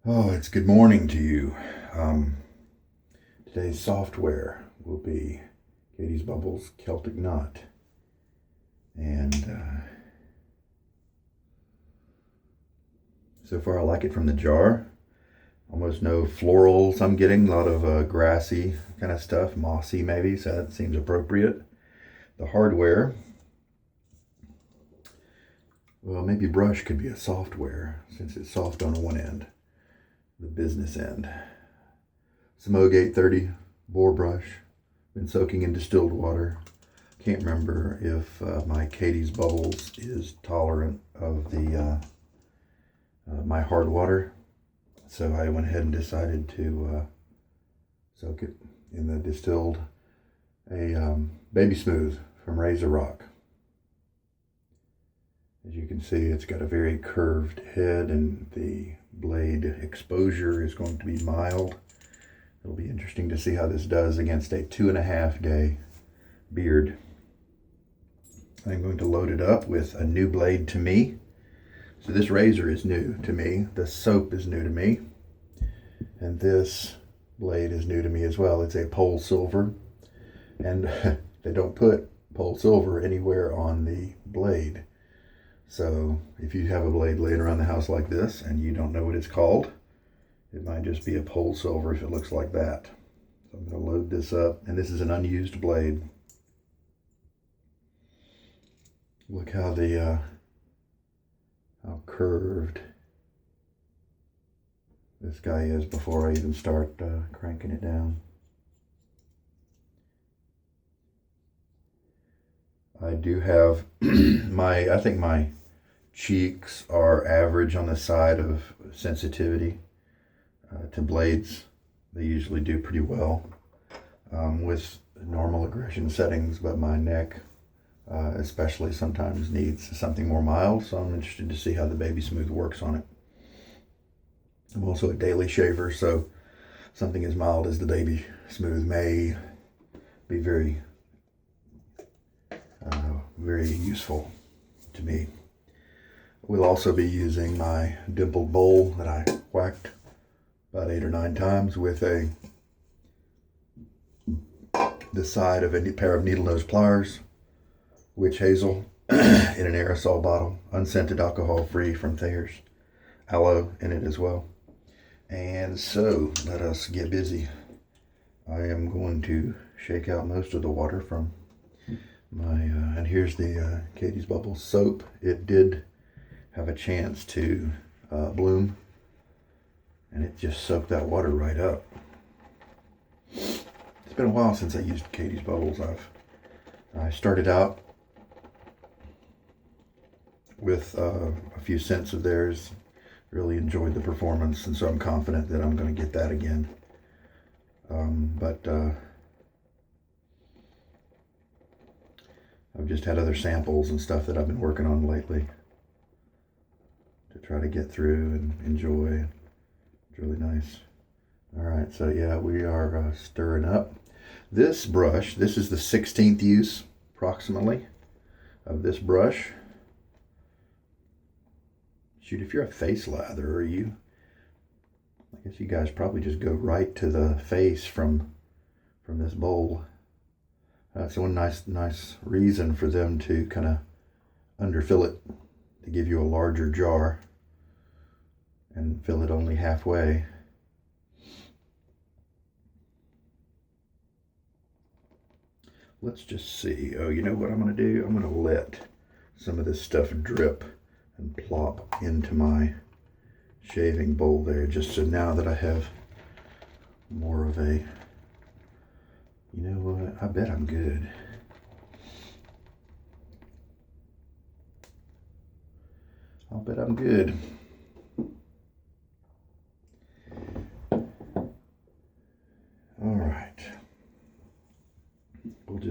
Oh, it's good morning to you. Um, Today's software will be Catie's Bubbles Celtic Knot. And so far I like it from the jar. Almost no florals I'm getting, a lot of grassy kind of stuff, mossy maybe, so that seems appropriate. The hardware, well, maybe brush could be a software since it's soft on one end, the business end. Semogue 830 Boar brush, been soaking in distilled water. Can't remember if my Catie's Bubbles is tolerant of the my hard water, so I went ahead and decided to soak it in the distilled Baby Smooth from Razorock. As you can see, it's got a very curved head, and the blade exposure is going to be mild. It'll be interesting to see how this does against a 2.5 day beard. I'm going to load it up with a new blade to me. So this razor is new to me. The soap is new to me. And this blade is new to me as well. It's a PolSilver. And they don't put PolSilver anywhere on the blade. So if you have a blade laying around the house like this and you don't know what it's called, it might just be a PolSilver if it looks like that. So I'm going to load this up. And this is an unused blade. Look how how curved this guy is before I even start cranking it down. I do have I think my cheeks are average on the side of sensitivity to blades. They usually do pretty well with normal aggression settings, but my neck especially sometimes needs something more mild, so I'm interested to see how the Baby Smooth works on it. I'm also a daily shaver, so something as mild as the Baby Smooth may be very useful to me. We'll also be using my dimpled bowl that I whacked about 8 or 9 times with the side of a pair of needle nose pliers, witch hazel in an aerosol bottle, unscented, alcohol free from Thayer's, aloe in it as well. And so let us get busy. I am going to shake out most of the water from my and here's the Catie's Bubbles soap. It did have a chance to bloom, and it just soaked that water right up. It's been a while since I used Catie's Bubbles. I started out with a few scents of theirs, really enjoyed the performance, and so I'm confident that I'm going to get that again. But I've just had other samples and stuff that I've been working on lately to try to get through and enjoy. It's really nice. All right, so yeah, we are stirring up. This brush, this is the 16th use approximately of this brush. Shoot, if you're a face latherer, I guess you guys probably just go right to the face from this bowl. That's one nice reason for them to kind of underfill it, to give you a larger jar and fill it only halfway. Let's just see. Oh, you know what I'm going to do? I'm going to let some of this stuff drip and plop into my shaving bowl there, just so now that I have more of a, you know what, I bet I'm good. I'll bet I'm good. All right.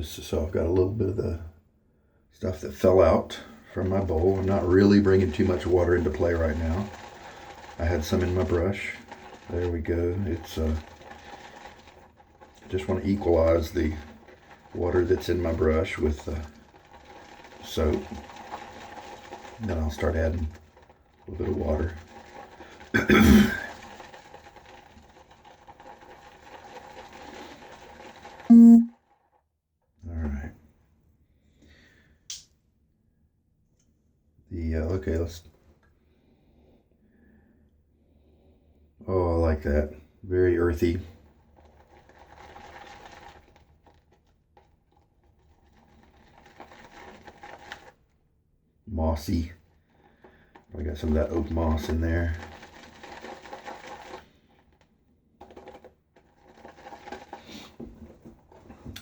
So I've got a little bit of the stuff that fell out from my bowl. I'm not really bringing too much water into play right now. I had some in my brush. There we go. It's just want to equalize the water that's in my brush with the soap. And then I'll start adding a little bit of water. best. Oh, I like that. Very earthy. Mossy. I got some of that oak moss in there.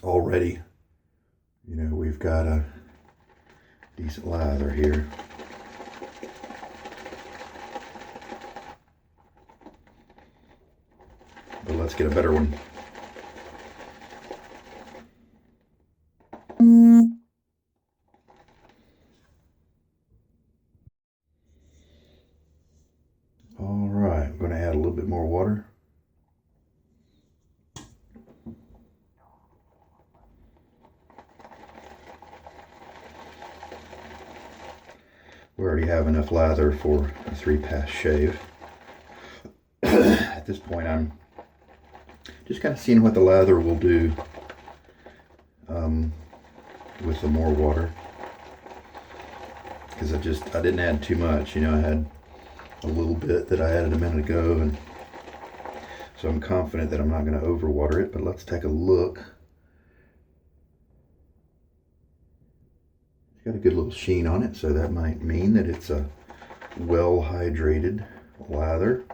Already, you know, we've got a decent lather here. But let's get a better one. All right, I'm going to add a little bit more water. We already have enough lather for a 3-pass shave. At this point, I'm just kind of seeing what the lather will do with the more water. Because I didn't add too much. You know, I had a little bit that I added a minute ago, and so I'm confident that I'm not going to overwater it. But let's take a look. It's got a good little sheen on it, so that might mean that it's a well hydrated lather.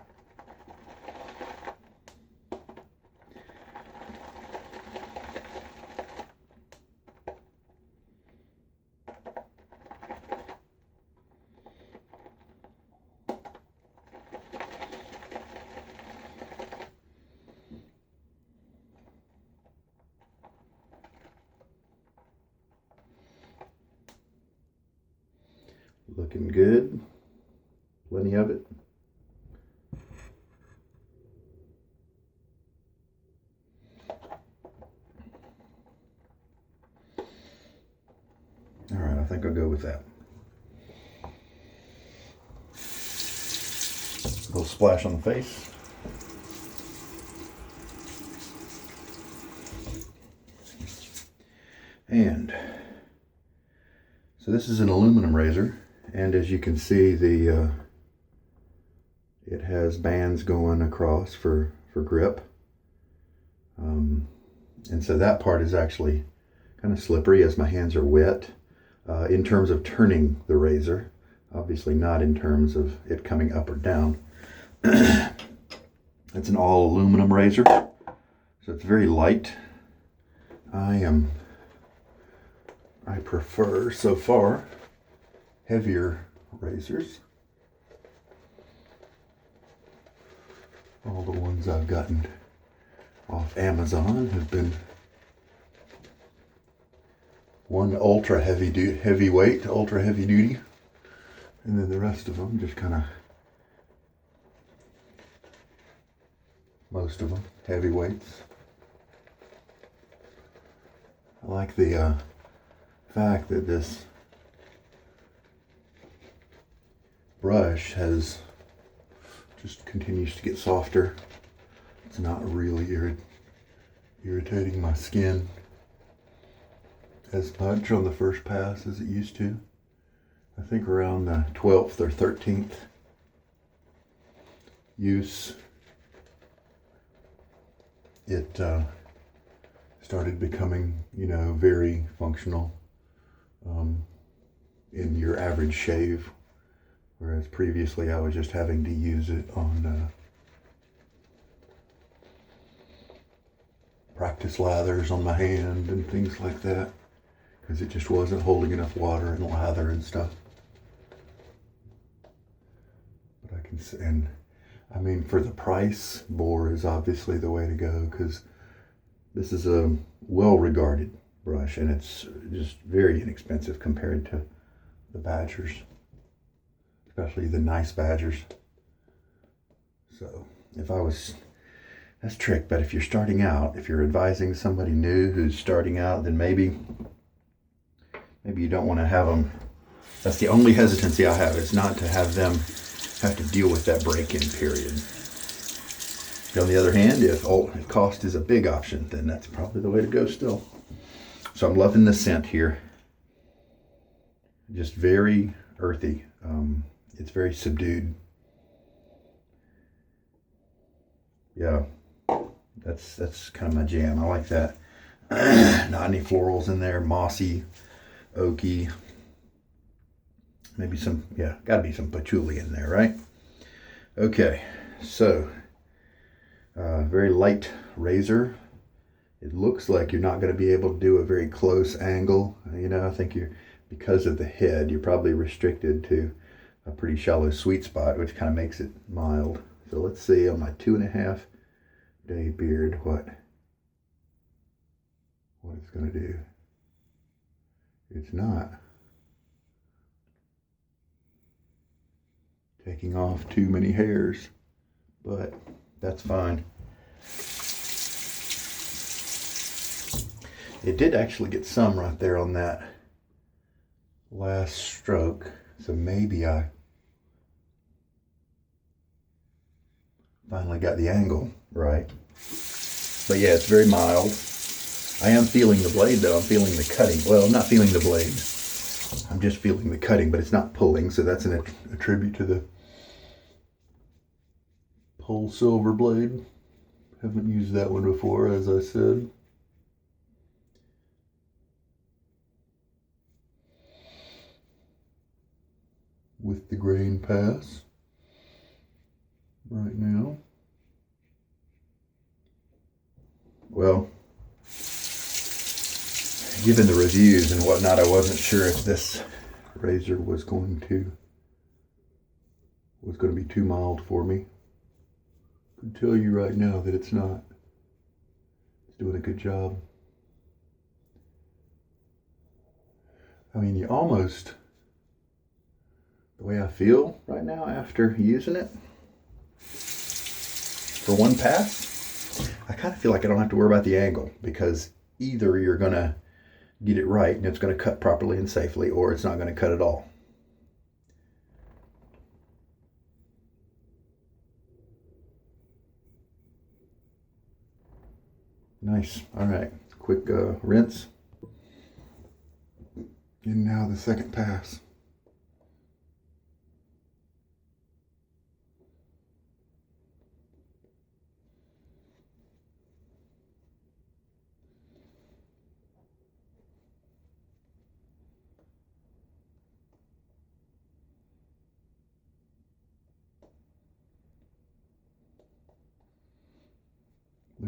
Looking good. Plenty of it. All right, I think I'll go with that. A little splash on the face. And so this is an aluminum razor. And as you can see, it has bands going across for grip. And so that part is actually kind of slippery as my hands are wet in terms of turning the razor. Obviously not in terms of it coming up or down. It's an all aluminum razor, so it's very light. I prefer, so far, heavier razors. All the ones I've gotten off Amazon have been one ultra heavyweight, ultra heavy duty, and then the rest of them just kind of, most of them heavyweights. I like the fact that this brush just continues to get softer. It's not really irritating my skin as much on the first pass as it used to. I think around the 12th or 13th use, it started becoming, you know, very functional in your average shave. Whereas previously I was just having to use it on practice lathers on my hand and things like that, because it just wasn't holding enough water and lather and stuff. But I can, and I mean, for the price, Boar is obviously the way to go, because this is a well-regarded brush and it's just very inexpensive compared to the Badgers. Especially the nice Badgers. So that's trick, but if you're starting out, if you're advising somebody new who's starting out, then maybe you don't want to have them. That's the only hesitancy I have, is not to have them have to deal with that break-in period. On the other hand, if cost is a big option, then that's probably the way to go still. So I'm loving the scent here. Just very earthy. It's very subdued. Yeah, that's kind of my jam. I like that. Not any florals in there. Mossy, oaky. Maybe some, yeah, got to be some patchouli in there, right? Okay, so very light razor. It looks like you're not going to be able to do a very close angle. You know, I think because of the head, you're probably restricted to a pretty shallow sweet spot, which kind of makes it mild. So let's see on my 2.5 day beard what it's going to do. It's not taking off too many hairs, but that's fine. It did actually get some right there on that last stroke, so maybe I finally got the angle right. But yeah, it's very mild. I am feeling the blade though. I'm feeling the cutting. Well, I'm not feeling the blade. I'm just feeling the cutting, but it's not pulling, so that's a tribute to the PolSilver blade. Haven't used that one before, as I said. With the grain pass right now. Well, given the reviews and whatnot, I wasn't sure if this razor was going to be too mild for me. I can tell you right now that it's not. It's doing a good job. I mean, you almost, the way I feel right now after using it for one pass, I kind of feel like I don't have to worry about the angle, because either you're going to get it right and it's going to cut properly and safely, or it's not going to cut at all. Nice. All right, quick rinse. And now the second pass.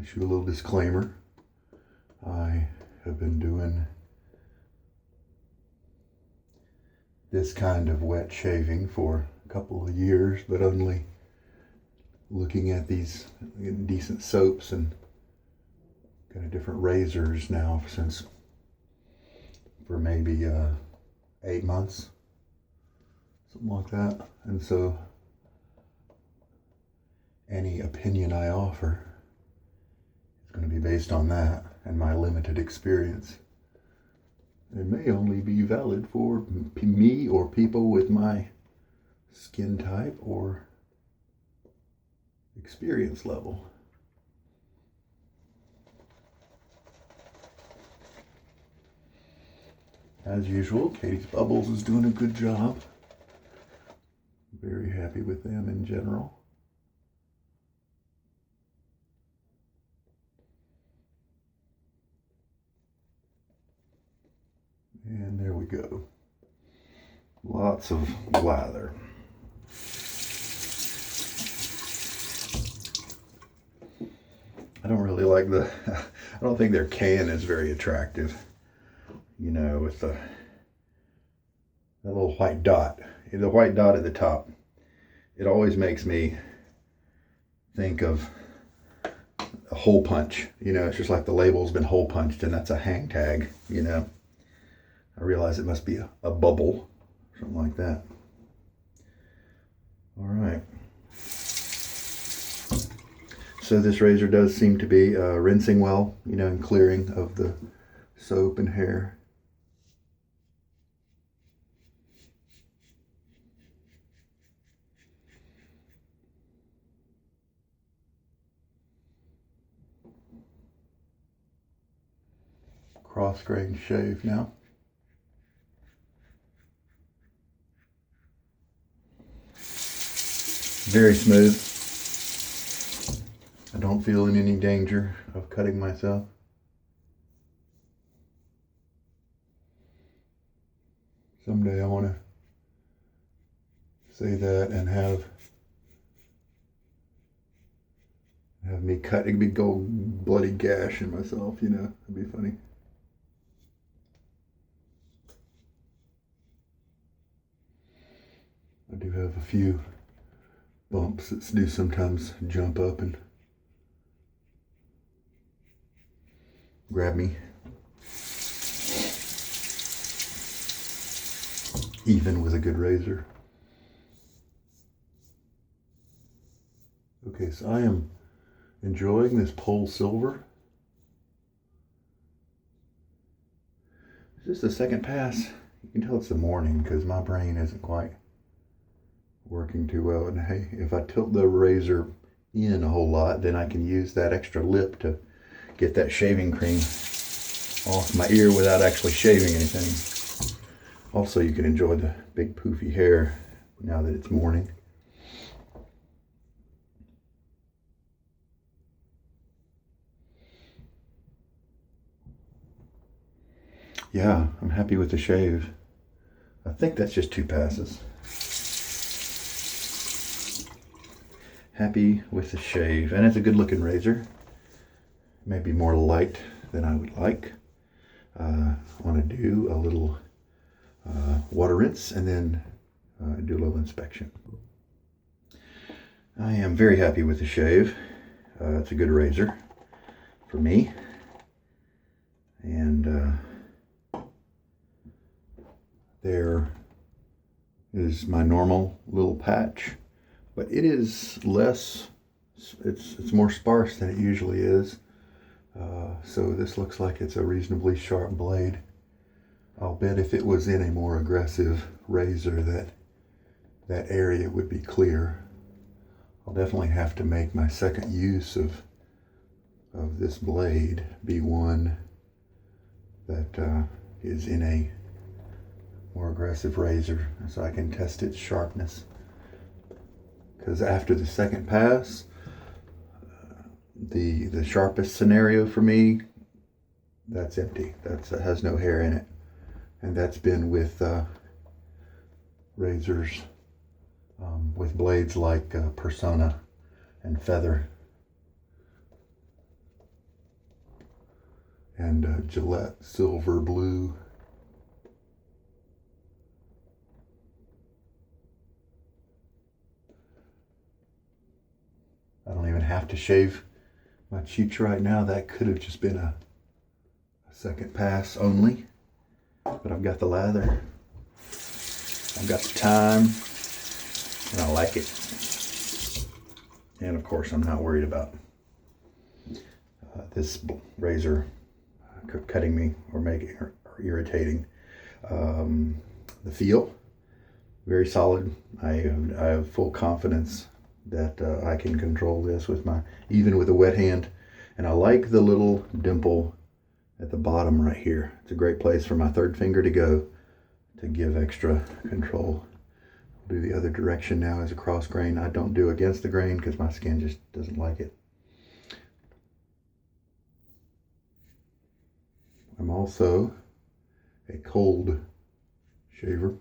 Issue a little disclaimer. I have been doing this kind of wet shaving for a couple of years, but only looking at these decent soaps and kind of different razors now for maybe 8 months, something like that. And so any opinion I offer is going to be based on that and my limited experience. It may only be valid for me or people with my skin type or experience level. As usual, Catie's Bubbles is doing a good job. Very happy with them in general. And there we go. Lots of lather. I don't really like I don't think their can is very attractive. You know, with that little white dot. The white dot at the top. It always makes me think of a hole punch. You know, it's just like the label's been hole punched and that's a hang tag, you know. I realize it must be a bubble, something like that. All right. So this razor does seem to be rinsing well, you know, and clearing of the soap and hair. Cross grain shave now. Very smooth. I don't feel in any danger of cutting myself. Someday I want to say that and have me cut a big old bloody gash in myself, you know, it'd be funny. I do have a few bumps that do sometimes jump up and grab me. Even with a good razor. Okay, so I am enjoying this PolSilver. It's just the second pass. You can tell it's the morning because my brain isn't quite working too well. And hey, if I tilt the razor in a whole lot, then I can use that extra lip to get that shaving cream off my ear without actually shaving anything. Also, you can enjoy the big poofy hair now that it's morning. Yeah, I'm happy with the shave. I think that's just 2 passes. Happy with the shave, and it's a good looking razor. Maybe more light than I would like. I want to do a little water rinse and then do a little inspection. I am very happy with the shave. It's a good razor for me. And there is my normal little patch, but it is less, it's more sparse than it usually is. So this looks like it's a reasonably sharp blade. I'll bet if it was in a more aggressive razor that area would be clear. I'll definitely have to make my second use of this blade be one that is in a more aggressive razor so I can test its sharpness. Because after the second pass, the sharpest scenario for me, that's empty. That has no hair in it. And that's been with razors with blades like Persona and Feather and Gillette Silver Blue. I don't even have to shave my cheeks right now. That could have just been a second pass only. But I've got the lather, I've got the time, and I like it. And of course, I'm not worried about this razor cutting me or making or irritating. The feel, very solid. I have full confidence that I can control this with even with a wet hand. And I like the little dimple at the bottom right here. It's a great place for my third finger to go to give extra control. I'll do the other direction now as a cross grain. I don't do against the grain because my skin just doesn't like it. I'm also a cold shaver.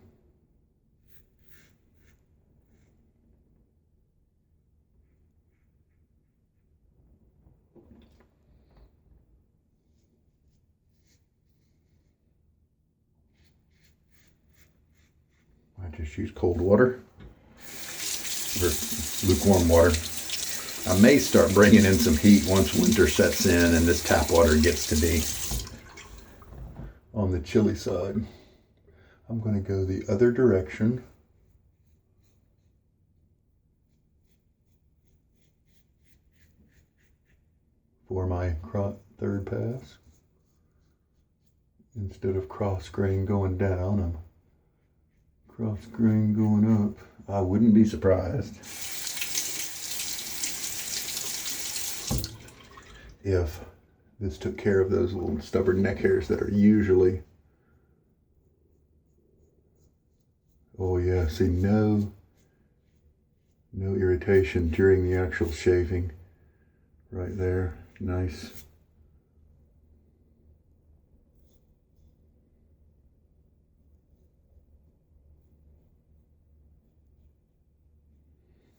I just use cold water or lukewarm water. I may start bringing in some heat once winter sets in and this tap water gets to be on the chilly side. I'm going to go the other direction. For my third pass. Instead of cross grain going down, I'm cross grain going up. I wouldn't be surprised if this took care of those little stubborn neck hairs that are usually, oh yeah, see, no No irritation during the actual shaving. Right there, nice.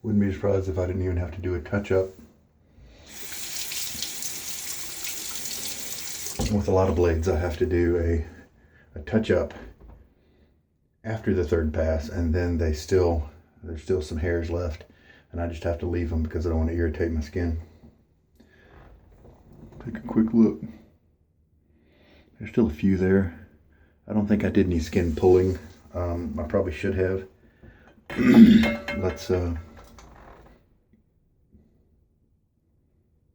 Wouldn't be surprised if I didn't even have to do a touch-up. With a lot of blades, I have to do a touch-up after the third pass, and then there's still some hairs left, and I just have to leave them because I don't want to irritate my skin. Take a quick look. There's still a few there. I don't think I did any skin pulling. I probably should have.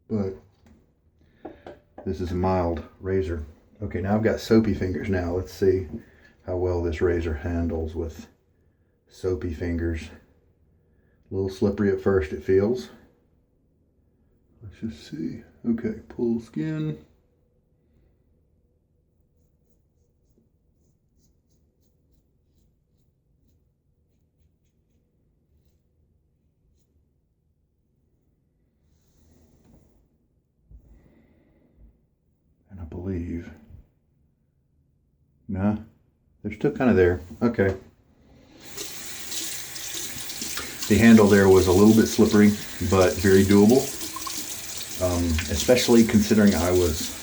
But this is a mild razor. Okay, now I've got soapy fingers now. Let's see how well this razor handles with soapy fingers. A little slippery at first, it feels. Let's just see. Okay, pull skin. And I believe, nah, they're still kind of there. Okay. The handle there was a little bit slippery, but very doable. Especially considering I was,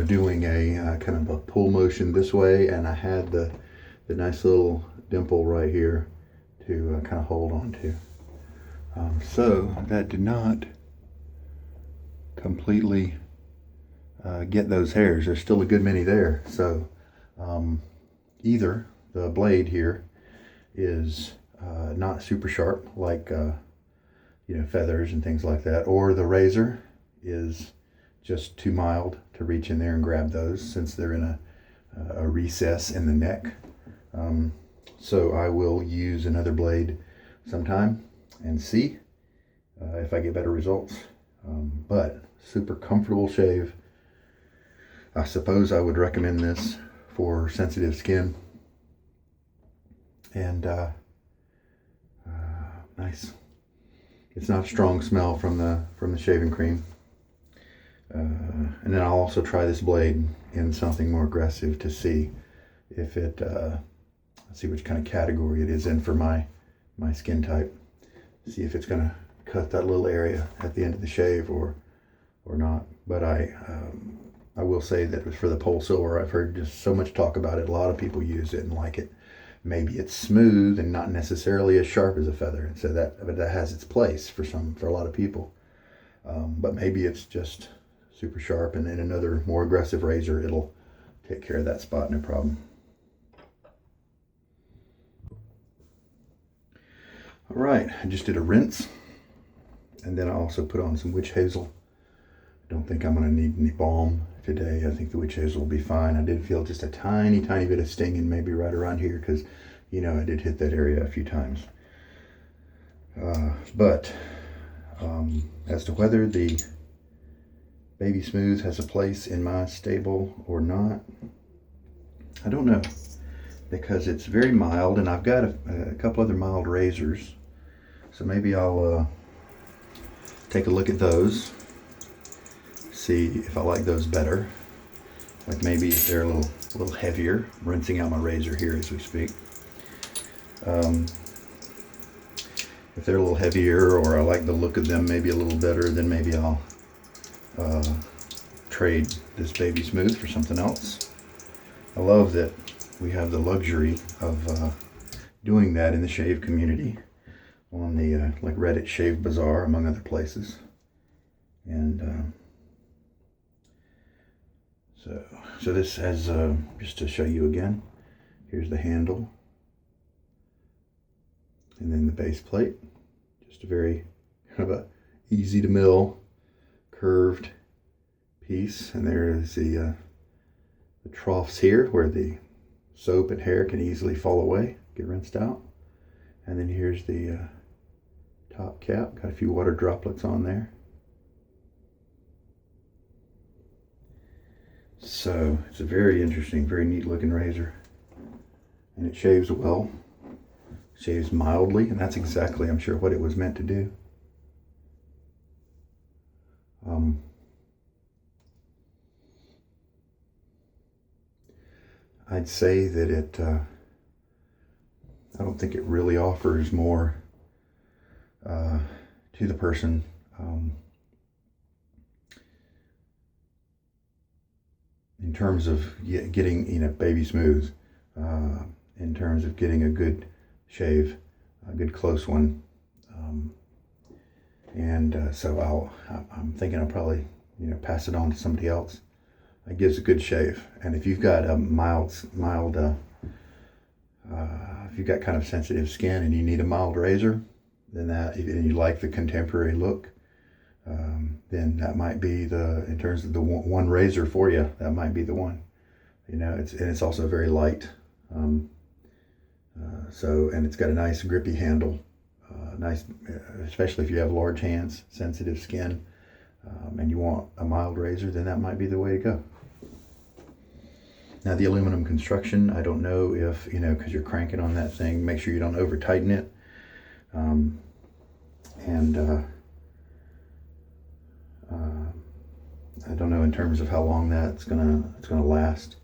doing a kind of a pull motion this way, and I had the nice little dimple right here to kind of hold on to. So that did not completely get those hairs. There's still a good many there. So either the blade here is not super sharp like feathers and things like that, or the razor is just too mild to reach in there and grab those since they're in a recess in the neck. So I will use another blade sometime and see if I get better results. But super comfortable shave. I suppose I would recommend this for sensitive skin. And nice. It's not a strong smell from the shaving cream. And then I'll also try this blade in something more aggressive to see if it see which kind of category it is in for my skin type. See if it's gonna cut that little area at the end of the shave or not. But I will say that for the PolSilver, I've heard just so much talk about it. A lot of people use it and like it. Maybe it's smooth and not necessarily as sharp as a feather, and so that has its place for a lot of people. But maybe it's just super sharp, and in another more aggressive razor, it'll take care of that spot, no problem. All right, I just did a rinse, and then I also put on some witch hazel. I don't think I'm going to need any balm today. I think the witch hazel will be fine. I did feel just a tiny bit of stinging maybe right around here because, I did hit that area a few times. But as to whether the Baby Smooth has a place in my stable or not, I don't know, because it's very mild, and I've got a couple other mild razors. So maybe I'll take a look at those, see if I like those better. Like maybe if they're a little heavier. I'm rinsing out my razor here as we speak. If they're a little heavier, or I like the look of them maybe a little better, then maybe I'll trade this Baby Smooth for something else. I love that we have the luxury of doing that in the shave community on the like Reddit Shave Bazaar, among other places. And so this has, just to show you again, here's the handle, and then the base plate. Just a very kind of a easy to mill, curved piece. And there is the troughs here where the soap and hair can easily fall away, get rinsed out. And then here's the top cap, got a few water droplets on there. So it's a very interesting, very neat looking razor, and it shaves well. shaves mildly, and that's exactly, I'm sure, what it was meant to do. I'd say that I don't think it really offers more to the person. In terms of getting, baby smooth, in terms of getting a good shave, a good close one. So I'm thinking I'll probably, pass it on to somebody else. It gives a good shave. And if you've got a mild, if you've got kind of sensitive skin and you need a mild razor, then and you like the contemporary look, then that might be in terms of the one razor for you, that might be the one. It's also very light. And it's got a nice grippy handle, nice, especially if you have large hands, sensitive skin, and you want a mild razor, then that might be the way to go. Now the aluminum construction, I don't know if, because you're cranking on that thing, make sure you don't over tighten it. I don't know in terms of how long it's gonna last,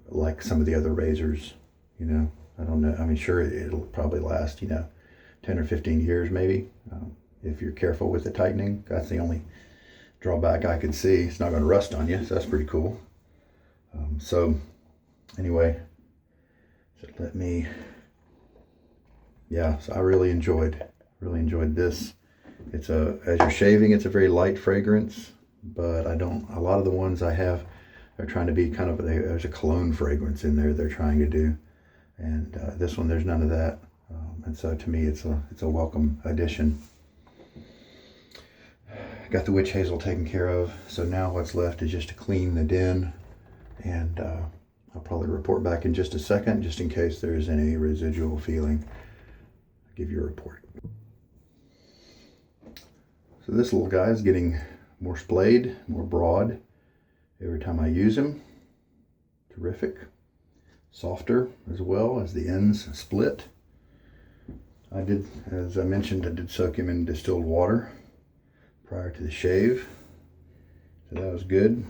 like some of the other razors, I don't know. I mean, sure, it'll probably last, 10 or 15 years maybe, if you're careful with the tightening. That's the only drawback I could see. It's not going to rust on you, so that's pretty cool. So anyway, so so I really enjoyed this. As you're shaving, it's a very light fragrance, but a lot of the ones I have are trying to be there's a cologne fragrance in there they're trying to do. And this one, there's none of that. And so to me, it's a welcome addition. Got the witch hazel taken care of. So now what's left is just to clean the den. And I'll probably report back in just a second, just in case there's any residual feeling. I'll give you a report. So this little guy is getting more splayed, more broad every time I use him. Terrific. Softer as well as the ends split. As I mentioned, I did soak him in distilled water prior to the shave. So that was good.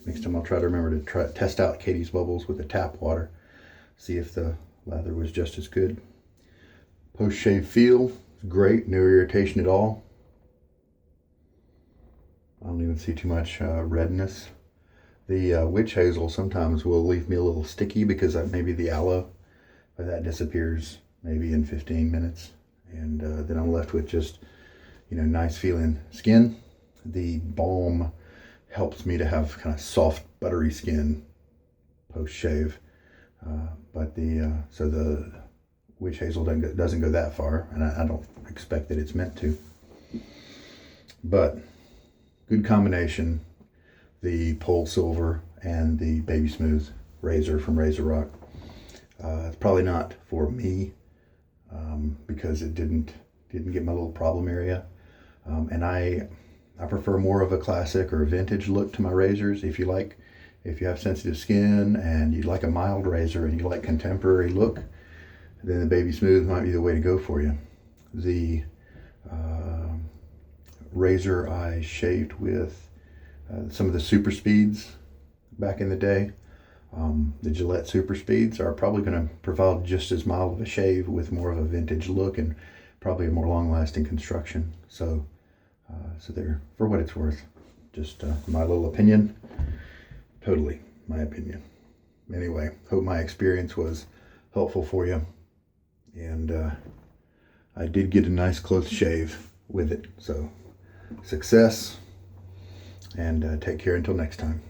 Next time I'll try to remember to test out Catie's bubbles with the tap water. See if the lather was just as good. Post-shave feel, great, no irritation at all. I don't even see too much redness. The witch hazel sometimes will leave me a little sticky because maybe the aloe, but that disappears maybe in 15 minutes. And then I'm left with just, nice feeling skin. The balm helps me to have kind of soft, buttery skin post-shave. But the witch hazel doesn't go that far, and I don't expect that it's meant to. But good combination. The PolSilver and the Baby Smooth razor from Razorock. It's probably not for me because it didn't get my little problem area. And I prefer more of a classic or a vintage look to my razors. If you have sensitive skin and you like a mild razor and you like contemporary look, then the Baby Smooth might be the way to go for you. The razor I shaved with some of the super speeds back in the day, the Gillette super speeds, are probably going to provide just as mild of a shave with more of a vintage look and probably a more long-lasting construction. So they're, for what it's worth, just my little opinion. Totally my opinion. Anyway, hope my experience was helpful for you. And I did get a nice close shave with it. So success, and take care until next time.